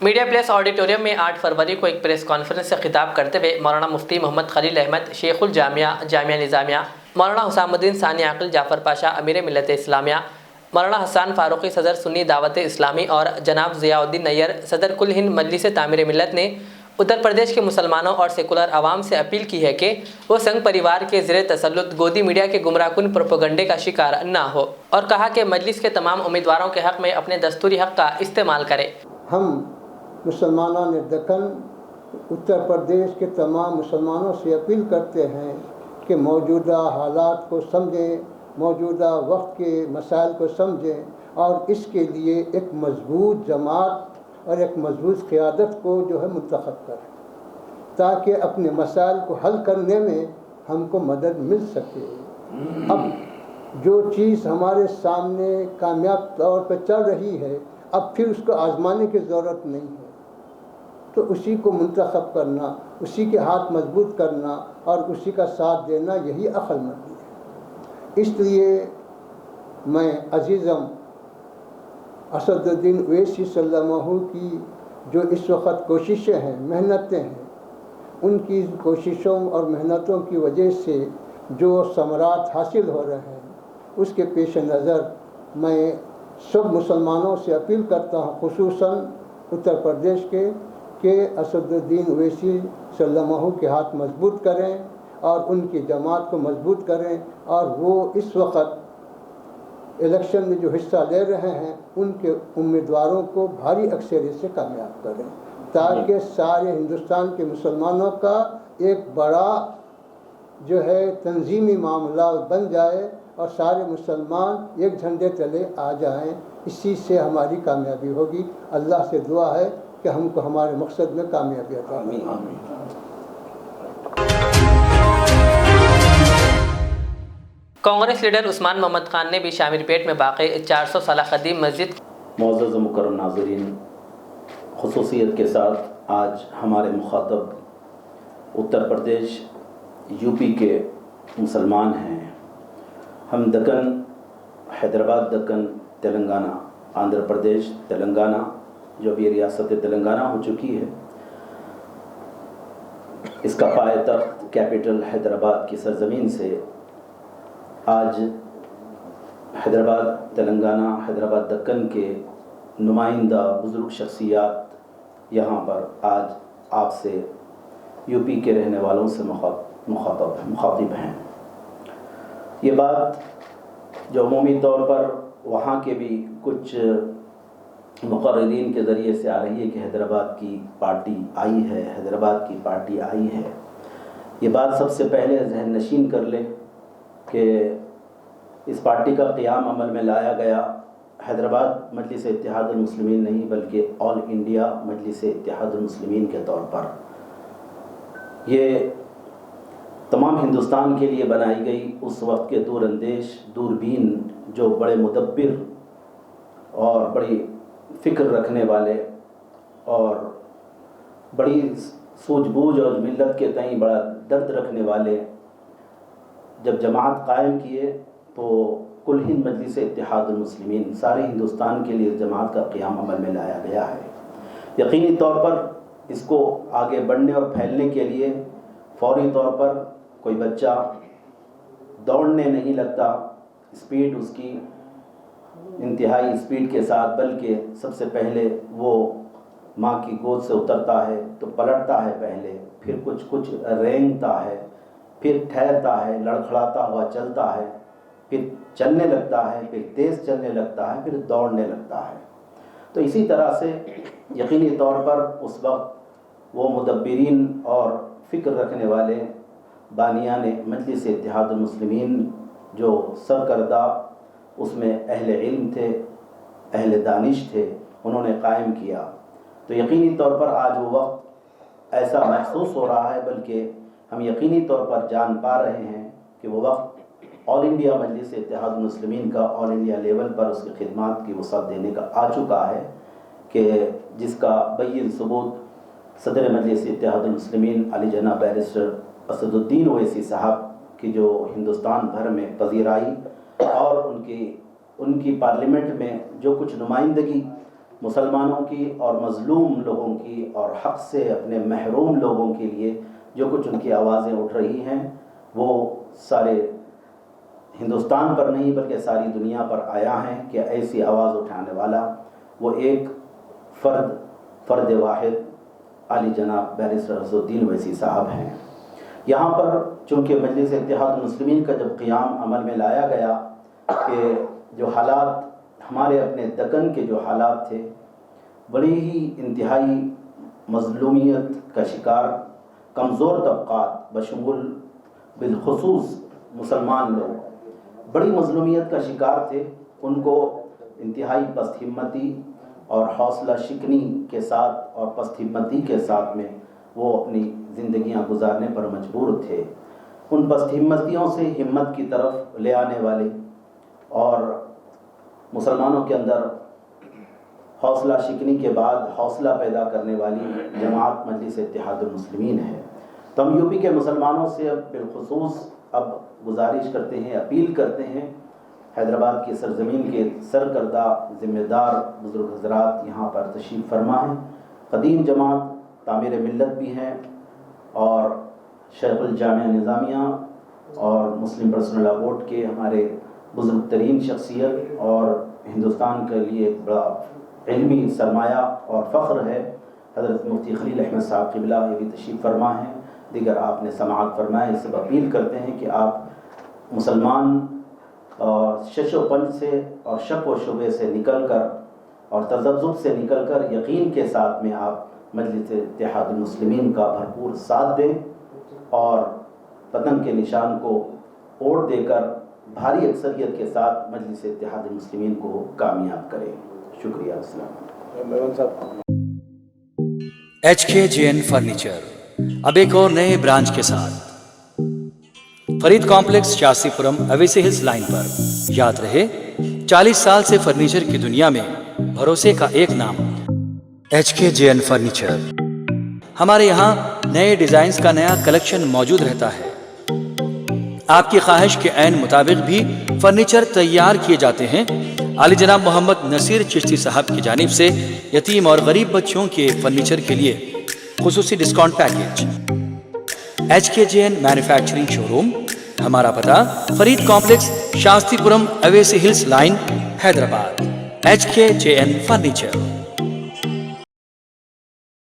Media place auditorium میں 8 فروری کو ایک پریس کانفرنس سے خطاب کرتے ہوئے مولانا مفتی محمد خلیل احمد شیخ الجامعہ جامعہ نظامیہ، مولانا حسام الدین ثانی عاقل جعفر پاشا امیر ملت اسلامیہ، مولانا حسان فاروقی صدر سنی دعوت اسلامی اور جناب ضیاء الدین نیّر صدر کل ہند مجلس تعمیر ملت نے اتر پردیش کے مسلمانوں اور سیکولر عوام سے اپیل کی ہے کہ وہ سنگھ پریوار کے زیر تسلط گودی میڈیا کے گمراہ کن پروپیگنڈے کا شکار نہ ہو، اور کہا کہ مجلس کے تمام امیدواروں کے حق میں اپنے دستوری حق کا استعمال کرے۔ ہم مسلمانان دکن اتر پردیش کے تمام مسلمانوں سے اپیل کرتے ہیں کہ موجودہ حالات کو سمجھیں، موجودہ وقت کے مسائل کو سمجھیں اور اس کے لیے ایک مضبوط جماعت اور ایک مضبوط قیادت کو منتخب کریں تاکہ اپنے مسائل کو حل کرنے میں ہم کو مدد مل سکے۔ اب جو چیز ہمارے سامنے کامیاب طور پہ چل رہی ہے، اب پھر اس کو آزمانے کی ضرورت نہیں ہے، تو اسی کو منتخب کرنا، اسی کے ہاتھ مضبوط کرنا اور اسی کا ساتھ دینا، یہی عقل مندی ہے۔ اس لیے میں عزیزم اسد الدین اویسی صلی اللہ علیہ وسلم کی جو اس وقت کوششیں ہیں، محنتیں ہیں، ان کی کوششوں اور محنتوں کی وجہ سے جو ثمرات حاصل ہو رہے ہیں، اس کے پیش نظر میں سب مسلمانوں سے اپیل کرتا ہوں، خصوصاً اتر پردیش کے، کہ اسد الدین اویسی صلی اللہ علیہ وسلم کے ہاتھ مضبوط کریں اور ان کی جماعت کو مضبوط کریں، اور وہ اس وقت الیکشن میں جو حصہ لے رہے ہیں ان کے امیدواروں کو بھاری اکثریت سے کامیاب کریں تاکہ سارے ہندوستان کے مسلمانوں کا ایک بڑا تنظیمی معاملہ بن جائے اور سارے مسلمان ایک جھنڈے تلے آ جائیں۔ اسی سے ہماری کامیابی ہوگی۔ اللہ سے دعا ہے کہ ہم کو ہمارے مقصد میں کامیابی عطا فرمائے۔ کانگریس لیڈر عثمان محمد خان نے بھی شامر پیٹ میں واقع 400 سالہ قدیم مسجد معزز و مکرم ناظرین، خصوصیت کے ساتھ آج ہمارے مخاطب اتر پردیش یو پی کے مسلمان ہیں۔ ہم دکن، حیدرآباد دکن، تلنگانہ، آندھرا پردیش، تلنگانہ جو ابھی ریاست تلنگانہ ہو چکی ہے، اس کا پائے-تخت کیپٹل حیدرآباد کی سرزمین سے آج حیدرآباد تلنگانہ، حیدرآباد دکن کے نمائندہ بزرگ شخصیات یہاں پر آج آپ سے یو پی کے رہنے والوں سے مخاطب ہیں۔ یہ بات جو عمومی طور پر وہاں کے بھی کچھ مقررین کے ذریعے سے آ رہی ہے کہ حیدرآباد کی پارٹی آئی ہے، حیدرآباد کی پارٹی آئی ہے، یہ بات سب سے پہلے ذہن نشین کر لیں کہ اس پارٹی کا قیام عمل میں لایا گیا حیدرآباد مجلس اتحاد المسلمین نہیں بلکہ آل انڈیا مجلس اتحاد المسلمین کے طور پر۔ یہ تمام ہندوستان کے لیے بنائی گئی اس وقت کے دور اندیش، دوربین، جو بڑے مدبر اور بڑی فکر رکھنے والے اور بڑی سوجھ بوجھ اور ملت کے تئیں بڑا درد رکھنے والے جب جماعت قائم کیے تو کل ہند مجلس اتحاد المسلمین، سارے ہندوستان کے لیے جماعت کا قیام عمل میں لایا گیا ہے۔ یقینی طور پر اس کو آگے بڑھنے اور پھیلنے کے لیے فوری طور پر کوئی بچہ دوڑنے نہیں لگتا، اسپیڈ اس کی انتہائی اسپیڈ کے ساتھ، بلکہ سب سے پہلے وہ ماں کی گود سے اترتا ہے تو پلٹتا ہے پہلے، پھر کچھ رینگتا ہے، پھر ٹھہرتا ہے، لڑکھڑاتا ہوا چلتا ہے، پھر چلنے لگتا ہے، پھر تیز چلنے لگتا ہے، پھر دوڑنے لگتا ہے۔ تو اسی طرح سے یقینی طور پر اس وقت وہ مدبرین اور فکر رکھنے والے بانیان مجلس اتحاد المسلمین جو سرکردہ اس میں اہل علم تھے، اہل دانش تھے، انہوں نے قائم کیا۔ تو یقینی طور پر آج وہ وقت ایسا محسوس ہو رہا ہے، بلکہ ہم یقینی طور پر جان پا رہے ہیں کہ وہ وقت آل انڈیا مجلس اتحاد المسلمین کا آل انڈیا لیول پر اس کی خدمات کی وسعت دینے کا آ چکا ہے، کہ جس کا بین ثبوت صدر مجلس اتحاد المسلمین علی جناب بیرسٹر اسد الدین اویسی صاحب کی جو ہندوستان بھر میں پذیرائی اور ان کی پارلیمنٹ میں جو کچھ نمائندگی مسلمانوں کی اور مظلوم لوگوں کی اور حق سے اپنے محروم لوگوں کے لیے جو کچھ ان کی آوازیں اٹھ رہی ہیں وہ سارے ہندوستان پر نہیں بلکہ ساری دنیا پر آیا ہیں کہ ایسی آواز اٹھانے والا وہ ایک فرد واحد عالی جناب بیرسٹر عز الدین اویسی صاحب ہیں۔ یہاں پر چونکہ مجلس اتحاد المسلمین کا جب قیام عمل میں لایا گیا کہ جو حالات ہمارے اپنے دکن کے جو حالات تھے بڑی ہی انتہائی مظلومیت کا شکار کمزور طبقات بشمول بالخصوص مسلمان لوگ بڑی مظلومیت کا شکار تھے، ان کو انتہائی پست ہمتی اور حوصلہ شکنی کے ساتھ اور پست ہمتی کے ساتھ میں وہ اپنی زندگیاں گزارنے پر مجبور تھے۔ ان پست ہمتیوں سے ہمت کی طرف لے آنے والے اور مسلمانوں کے اندر حوصلہ شکنی کے بعد حوصلہ پیدا کرنے والی جماعت مجلس اتحاد المسلمین ہے۔ تو ہم یوپی کے مسلمانوں سے اب بالخصوص گزارش کرتے ہیں، اپیل کرتے ہیں، حیدرآباد کی سرزمین کے سرکردہ ذمہ دار بزرگ حضرات یہاں پر تشریف فرما ہیں، قدیم جماعت تعمیر ملت بھی ہیں اور شیخ الجامعہ نظامیہ اور مسلم پرسنل لاء بورڈ کے ہمارے بزرگ ترین شخصیت اور ہندوستان کے لیے ایک بڑا علمی سرمایہ اور فخر ہے حضرت مفتی خلیل احمد صاحب قبلہ، یہ بھی تشریف فرما ہیں، دیگر آپ نے سماعت فرمائے۔ اس سے اپیل کرتے ہیں کہ آپ مسلمان اور شش و پنج سے اور شک و شبے سے نکل کر اور تذبذب سے نکل کر یقین کے ساتھ میں آپ مجلس اتحاد المسلمین کا بھرپور ساتھ دیں اور پتنگ کے نشان کو اوڑھ دے کر بھاری اکثریت کے ساتھ مجلس اتحاد المسلمین کو کامیاب کریں۔ شکریہ۔ السلام۔ HKJN فرنیچر اب ایک اور نئے برانچ کے ساتھ Farid complex Shastripuram Owaisi hills line پر۔ یاد رہے 40 سال سے فرنیچر کی دنیا میں بھروسے کا ایک نام HKJN فرنیچر۔ ہمارے یہاں نئے ڈیزائنز کا نیا کلیکشن موجود رہتا ہے، آپ کی خواہش کے عین مطابق بھی فرنیچر تیار کیے جاتے ہیں۔ عالی جناب محمد نصیر چشتی صاحب کی جانب سے یتیم اور غریب بچوں کے فرنیچر کے لیے خصوصی discount package. HKJN manufacturing show room, ہمارا پتہ Farid complex Shastripuram Owaisi hills line Hyderabad. HKJN furniture.